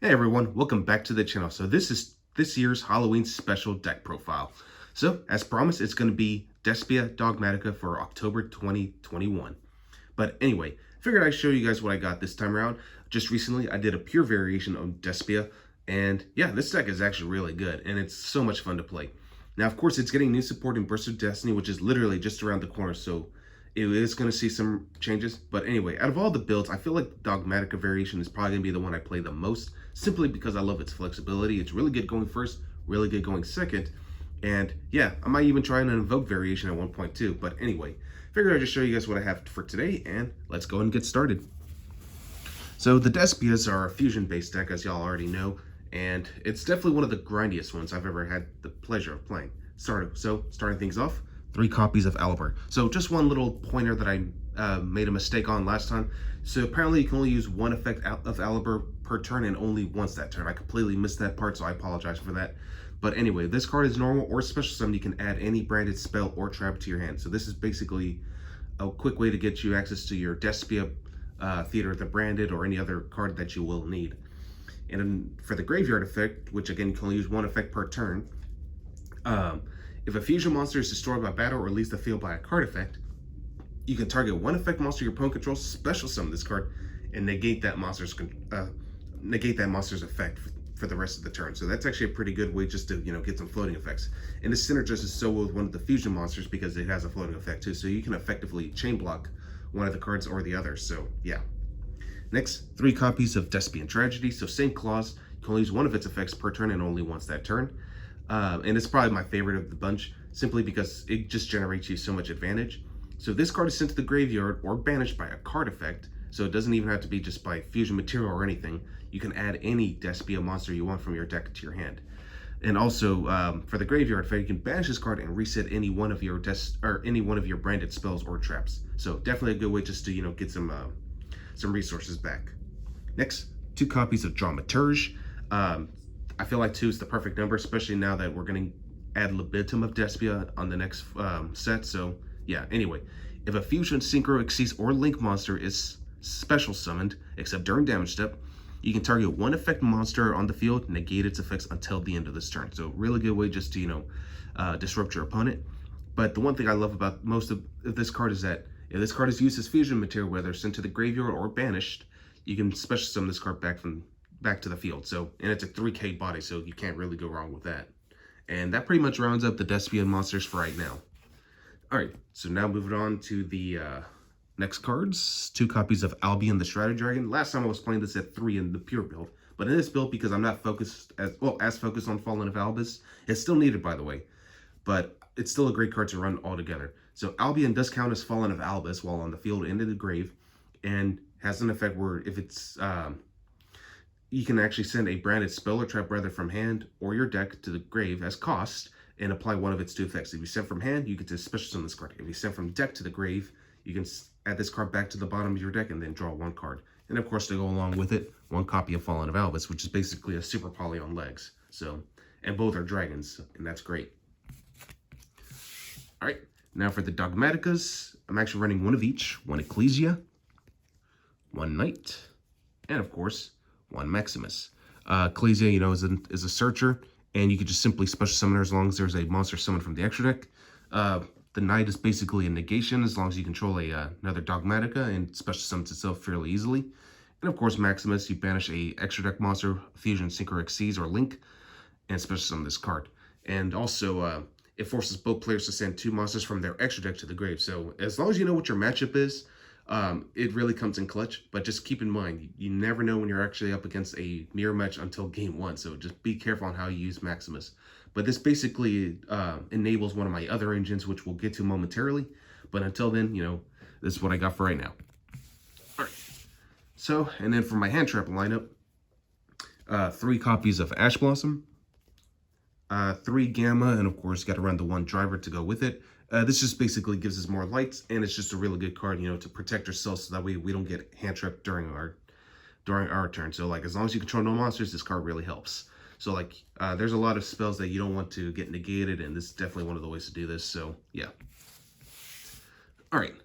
Hey everyone, welcome back to the channel. So this is this year's Halloween special deck profile. So as promised, it's going to be Despia Dogmatika for October 2021. But anyway, figured I'd show you guys what I got this time around. Just recently, I did a pure variation on Despia, and yeah, this deck is actually really good, and it's so much fun to play. Now, of course, it's getting new support in Burst of Destiny, which is literally just around the corner, so it is going to see some changes. But anyway, out of all the builds, I feel like the Dogmatika variation is probably going to be the one I play the most, simply because I love its flexibility. It's really good going first, really good going second, and yeah, I might even try an Invoke variation at one point too. But anyway, figured I'd just show you guys what I have for today, and let's go and get started. So the Despias are a fusion-based deck, as y'all already know, and it's definitely one of the grindiest ones I've ever had the pleasure of playing. Starting things off, 3 copies of Albert. So just one little pointer that I made a mistake on last time. So apparently you can only use one effect of Albert per turn and only once that turn. I completely missed that part, so I apologize for that. But anyway, this card is normal or special summon. You can add any branded spell or trap to your hand. So this is basically a quick way to get you access to your Despia Theater of the Branded or any other card that you will need. And then for the graveyard effect, which again you can only use one effect per turn, if a fusion monster is destroyed by battle or leaves the field by a card effect, you can target one effect monster your opponent controls, special summon this card, and negate that monster's effect for the rest of the turn. So that's actually a pretty good way just to get some floating effects. And this synergizes so well with one of the fusion monsters because it has a floating effect too. So you can effectively chain block one of the cards or the other. So yeah. Next, 3 copies of Despian Tragedy. So same clause, you can only use one of its effects per turn and only once that turn. And it's probably my favorite of the bunch, simply because it just generates you so much advantage. So this card is sent to the graveyard or banished by a card effect, so it doesn't even have to be just by fusion material or anything. You can add any Despia monster you want from your deck to your hand. And also, for the graveyard effect, you can banish this card and reset any one of your branded spells or traps. So definitely a good way just to get some resources back. Next, 2 copies of Dramaturge. I feel like 2 is the perfect number, especially now that we're going to add Libitum of Despia on the next set. So yeah, anyway, if a fusion, synchro, exceeds, or link monster is special summoned, except during damage step, you can target one effect monster on the field, negate its effects until the end of this turn. So really good way just to disrupt your opponent. But the one thing I love about most of this card is that if this card is used as fusion material, whether sent to the graveyard or banished, you can special summon this card back to the field. So, and it's a 3K body, so you can't really go wrong with that. And that pretty much rounds up the Despian monsters for right now. All right, so now moving on to the next cards. 2 copies of Albion the Shrouded Dragon. Last time I was playing this at 3 in the pure build, but in this build, because I'm not focused as focused on Fallen of Albus, it's still needed, by the way, but it's still a great card to run all together. So Albion does count as Fallen of Albus while on the field and in the grave, and has an effect where if it's you can actually send a branded spell or trap rather from hand or your deck to the grave as cost and apply one of its 2 effects. If you send from hand, you get to special summon this card. If you send from deck to the grave, you can add this card back to the bottom of your deck and then draw 1 card. And of course, to go along with it, 1 copy of Fallen of Albus, which is basically a super poly on legs. So, and both are dragons, and that's great. All right, now for the Dogmatikas, I'm actually running 1 of each: 1 Ecclesia, 1 Knight, and of course, 1 Maximus. Ecclesia, is a searcher, and you can just simply special summon her as long as there's a monster summoned from the extra deck. The Knight is basically a negation as long as you control another Dogmatika and special summons itself fairly easily. And of course, Maximus, you banish a extra deck monster, fusion, synchro, exceeds, or link, and special summon this card. And also, it forces both players to send 2 monsters from their extra deck to the grave. So as long as you know what your matchup is, it really comes in clutch. But just keep in mind, you never know when you're actually up against a mirror match until game 1. So just be careful on how you use Maximus. But this basically enables one of my other engines, which we'll get to momentarily. But until then, this is what I got for right now. All right. So, and then for my hand trap lineup, 3 copies of Ash Blossom, 3 Gamma, and of course, got to run the 1 Driver to go with it. This just basically gives us more lights, and it's just a really good card, to protect ourselves so that way we don't get hand trapped during our turn. So, as long as you control no monsters, this card really helps. So, there's a lot of spells that you don't want to get negated, and this is definitely one of the ways to do this. So, yeah. All right.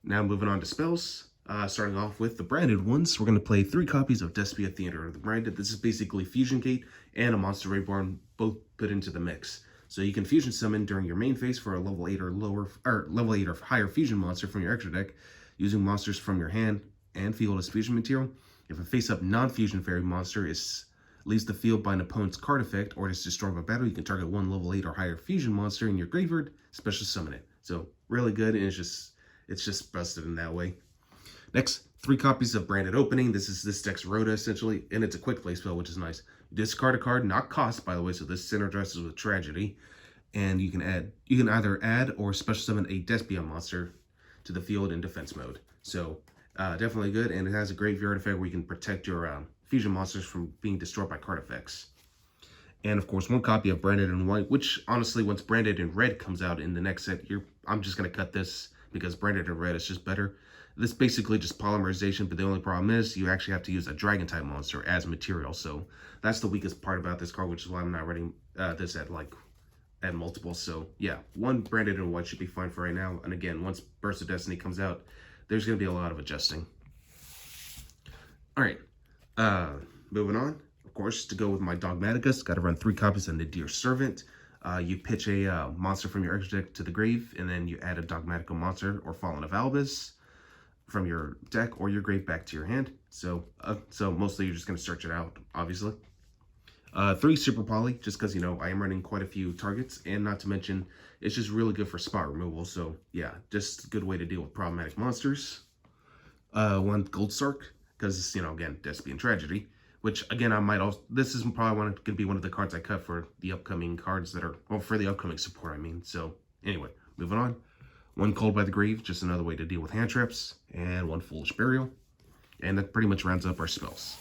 Now moving on to spells. Starting off with the branded ones, we're going to play 3 copies of Despia Theater. The branded, this is basically Fusion Gate and a Monster Reborn, both put into the mix. So you can fusion summon during your main phase for a level 8 or lower, or level 8 or higher fusion monster from your extra deck, using monsters from your hand and field as fusion material. If a face-up non-fusion fairy monster leaves the field by an opponent's card effect or is destroyed by battle, you can target 1 level 8 or higher fusion monster in your graveyard, special summon it. So really good, and it's just busted in that way. Next, 3 copies of Branded Opening. This is this deck's Rhoda, essentially, and it's a quick play spell, which is nice. Discard a card, not cost, by the way, so this synergizes with Tragedy. And you can either add or special summon a Despia monster to the field in defense mode. So definitely good, and it has a graveyard effect where you can protect your fusion monsters from being destroyed by card effects. And of course, 1 copy of Branded in White, which honestly, once Branded in Red comes out in the next set, I'm just gonna cut this because Branded in Red is just better. This basically just polymerization, but the only problem is you actually have to use a dragon type monster as material. So that's the weakest part about this card, which is why I'm not running this at multiples. So yeah, 1 Branded in White should be fine for right now. And again, once Burst of Destiny comes out, there's gonna be a lot of adjusting. All right, moving on. Of course, to go with my Dogmatikas, got to run 3 copies of the Dear Servant. You pitch a monster from your extra deck to the grave, and then you add a Dogmatika monster or Fallen of Albus from your deck or your grave back to your hand. So mostly you're just going to search it out, obviously. 3 Super Poly, just because, I am running quite a few targets, and not to mention, it's just really good for spot removal. So yeah, just a good way to deal with problematic monsters. 1 Gold Sark, because, again, Despia and Tragedy, which, again, I might also, this is probably going to be one of the cards I cut for the upcoming cards that are, well, for the upcoming support, I mean. So anyway, moving on. 1 Called by the Grave, just another way to deal with hand traps, and 1 Foolish Burial. And that pretty much rounds up our spells.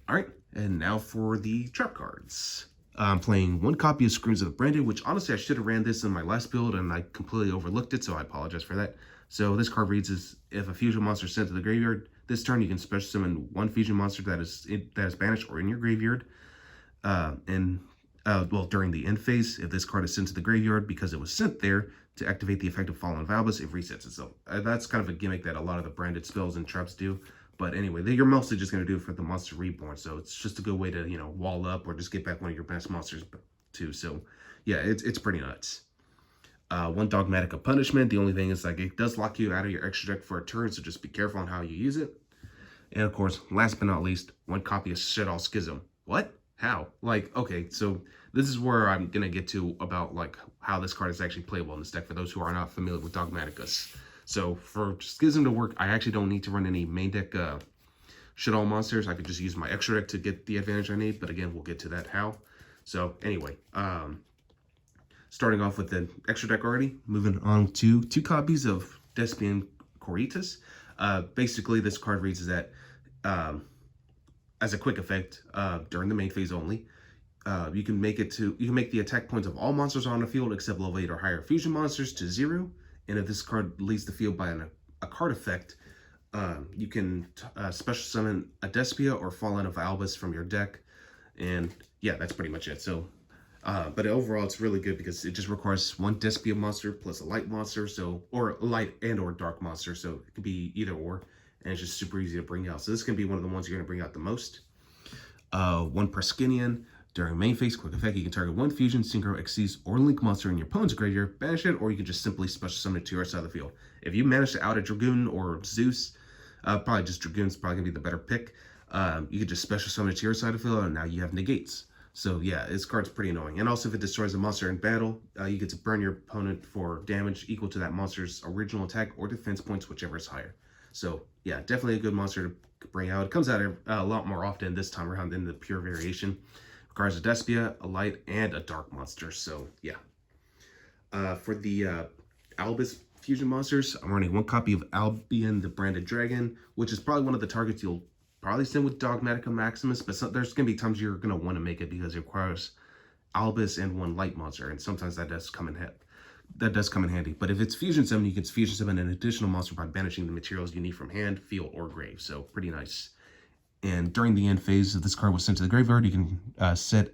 All right, and now for the trap cards. I'm playing 1 copy of Screams of the Branded, which honestly I should have ran this in my last build, and I completely overlooked it, so I apologize for that. So this card reads as, if a fusion monster is sent to the graveyard, this turn you can special summon 1 fusion monster that is banished or in your graveyard. During the end phase, if this card is sent to the graveyard because it was sent there, to activate the effect of Fallen of Albus, it resets itself. That's kind of a gimmick that a lot of the branded spells and traps do. But anyway, you're mostly just going to do it for the monster reborn. So it's just a good way to, wall up or just get back one of your best monsters too. So yeah, it's pretty nuts. 1 Dogmatika Punishment. The only thing is, it does lock you out of your extra deck for a turn, so just be careful on how you use it. And of course, last but not least, 1 copy of Shaddoll Schism. What? How? Okay, so this is where I'm going to get to about, how this card is actually playable in this deck for those who are not familiar with Dogmatikas. So, for Schism to work, I actually don't need to run any main deck Shaddoll monsters. I could just use my extra deck to get the advantage I need, but again, we'll get to that how. So, anyway, starting off with the extra deck already, moving on to 2 copies of Despia Dogmatika. Basically, this card reads is that, as a quick effect, during the main phase only, you can make the attack points of all monsters on the field except level 8 or higher fusion monsters to 0. And if this card leaves the field by a card effect, you can special summon a Despia or Fallen of Albus from your deck. And yeah, that's pretty much it. So, but overall, it's really good because it just requires 1 Despia monster plus a light monster, or a light and or dark monster. So it could be either or, and it's just super easy to bring out. So this can be one of the ones you're going to bring out the most. 1 Praskinian. During main phase, quick effect, you can target 1 fusion, synchro, Xyz, or link monster in your opponent's graveyard, banish it, or you can just simply special summon it to your side of the field. If you manage to out a Dragoon or Zeus, probably just Dragoon's probably going to be the better pick. You can just special summon it to your side of the field, and now you have negates. So yeah, this card's pretty annoying. And also, if it destroys a monster in battle, you get to burn your opponent for damage equal to that monster's original attack or defense points, whichever is higher. So yeah, definitely a good monster to bring out. It comes out a lot more often this time around than the pure variation. Requires a Despia, a light, and a dark monster. So yeah. For the Albus fusion monsters, I'm running 1 copy of Albion the Branded Dragon, which is probably one of the targets you'll probably send with Dogmatika Maximus, but there's going to be times you're going to want to make it because it requires Albus and 1 light monster, and sometimes that does come in handy. But if it's fusion summon, you can fusion summon an additional monster by banishing the materials you need from hand, field, or grave. So pretty nice. And during the end phase, if this card was sent to the graveyard, you can set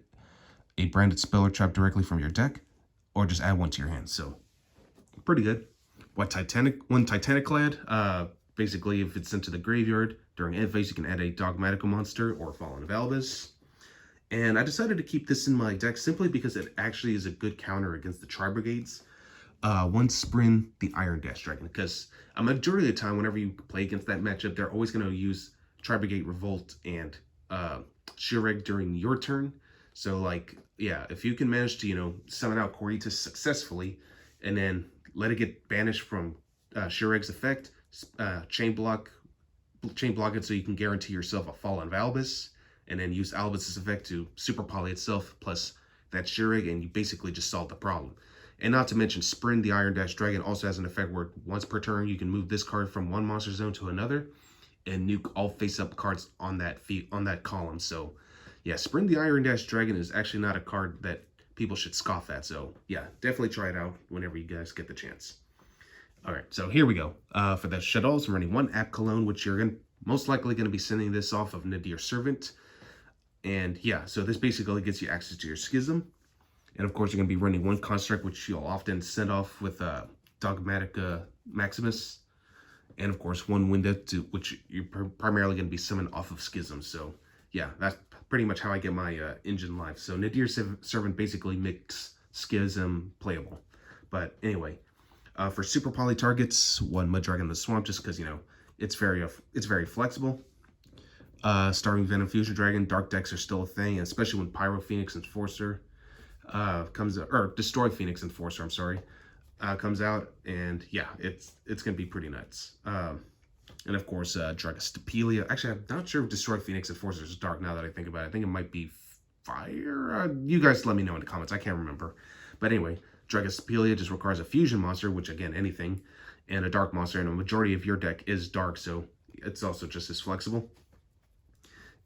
a branded spell or trap directly from your deck, or just add 1 to your hand. So pretty good. 1 Titanic Clad. basically, if it's sent to the graveyard during end phase, you can add a Dogmatika monster or Fallen of Albus. And I decided to keep this in my deck simply because it actually is a good counter against the Tri-Brigades. One Sprin, the Iron Dash Dragon, because a majority of the time, whenever you play against that matchup, they're always going to use Tri-Brigade Revolt and Shireg during your turn. So, like, yeah, if you can manage to, you know, summon out Corritas successfully and then let it get banished from Shireg's effect, chain block it so you can guarantee yourself a Fallen of Albus, and then use Albus's effect to super poly itself plus that Shireg, and you basically just solve the problem. And not to mention, Sprin, the Iron Dash Dragon, also has an effect where once per turn you can move this card from one monster zone to another and nuke all face-up cards on that column. So, yeah, Sprin, the Iron Dash Dragon is actually not a card that people should scoff at. So, yeah, definitely try it out whenever you guys get the chance. All right, so here we go. For the Shaddolls, I'm running one App Cologne, which you're most likely going to be sending this off of Nadir's Servant. And, yeah, so this basically gets you access to your Schism. And of course, you're going to be running one construct, which you'll often send off with Dogmatika Maximus. And of course, one window, which you're primarily going to be summoned off of Schism. So yeah, that's pretty much how I get my engine live. So Nadir's Servant basically makes Schism playable. But anyway, for super poly targets, one Mud Dragon in the Swamp, just because, you know, it's very flexible. Starving Venom Fusion Dragon, Dark decks are still a thing, especially when Pyro Phoenix Enforcer Destroy Phoenix Enforcer, I'm sorry, comes out, and yeah, it's gonna be pretty nuts. And of course, Despia. Actually, I'm not sure if Destroy Phoenix Enforcer is dark now that I think about it. I think it might be fire. You guys let me know in the comments. I can't remember. But anyway, Despia just requires a fusion monster, which again, anything, and a dark monster, and a majority of your deck is dark, so it's also just as flexible.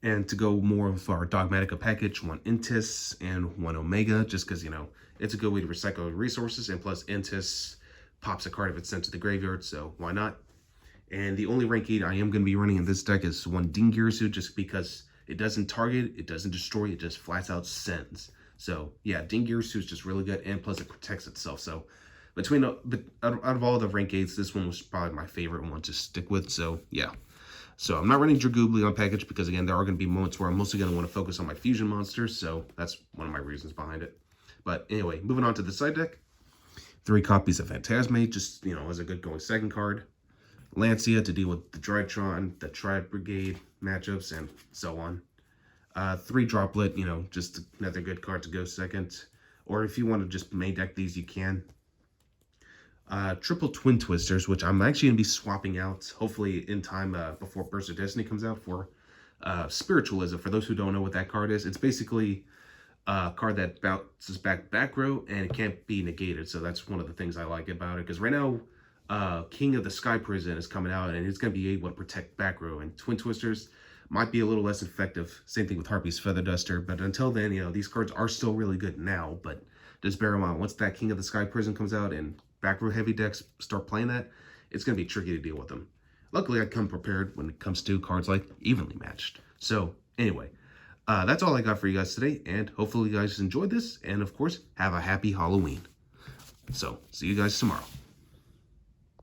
And to go more of our Dogmatika package, one Intis and one Omega, just because, you know, it's a good way to recycle resources, and plus Intis pops a card if it's sent to the graveyard, so why not? And the only rank 8 I am going to be running in this deck is one Dingirsu, just because it doesn't target, it doesn't destroy, it just flats out sends. So yeah, Dingirsu is just really good, and plus it protects itself. So out of all the rank 8s, this one was probably my favorite one to stick with, so yeah. So I'm not running Dragoobly on package because, again, there are going to be moments where I'm mostly going to want to focus on my fusion monsters. So that's one of my reasons behind it. But anyway, moving on to the side deck. 3 copies of Phantasmate, just, you know, as a good going second card. Lancia to deal with the Drytron, the Tri-Brigade matchups, and so on. 3 Droplet, you know, just another good card to go second. Or if you want to just main deck these, you can. Triple Twin Twisters, which I'm actually going to be swapping out, hopefully in time before Burst of Destiny comes out, for Spiritualism. For those who don't know what that card is, it's basically a card that bounces back row, and it can't be negated. So that's one of the things I like about it, because right now, King of the Sky Prison is coming out, and it's going to be able to protect back row, and Twin Twisters might be a little less effective. Same thing with Harpy's Feather Duster, but until then, you know, these cards are still really good now, but just bear in mind, once that King of the Sky Prison comes out and back row heavy decks start playing that, it's going to be tricky to deal with them. Luckily, I come prepared when it comes to cards like Evenly Matched. So anyway, that's all I got for you guys today, and hopefully you guys enjoyed this, and of course, have a happy Halloween. So see you guys tomorrow.